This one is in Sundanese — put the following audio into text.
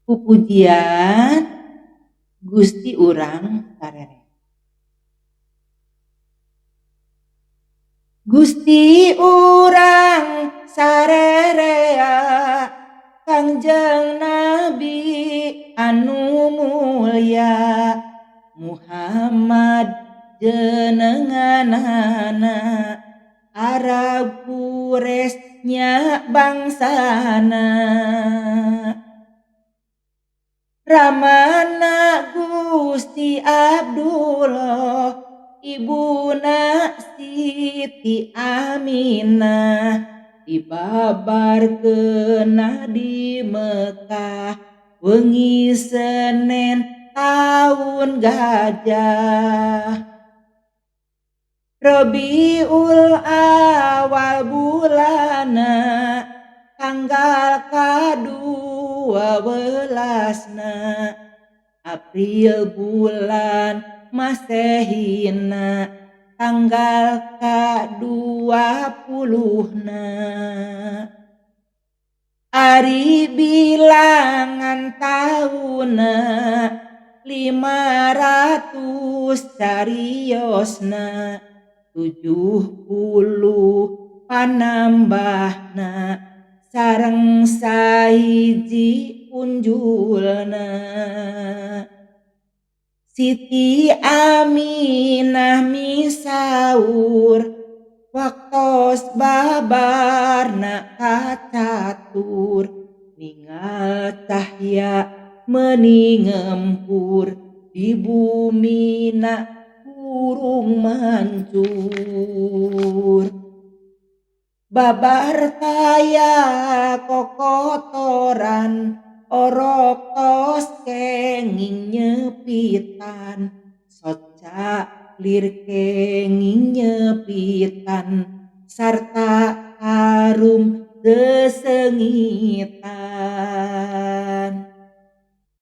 Pupujian Gusti urang sarere. Gusti urang sarerea Kangjeng Nabi anu mulya Muhammad jenenganana Arab Quraisy bangsana Ramana Gusti Abdullah Ibuna Siti Aminah dibabarkeun di Mekah wengi Senen taun gajah Rabiul Awal bulana tanggal kadua belasna April bulan Masehina tanggal ka-20na Ari bilangan tauna 500 cariosna 70 panambahna sareng sahiji unjulna Siti Aminah misaur waktos babarna kacatur ningal cahya meni ngempur di bumina urung mancur babar taya kokotoran orok tos kenging nyepitan soca lir kenging nyepitan sarta harum sesengitan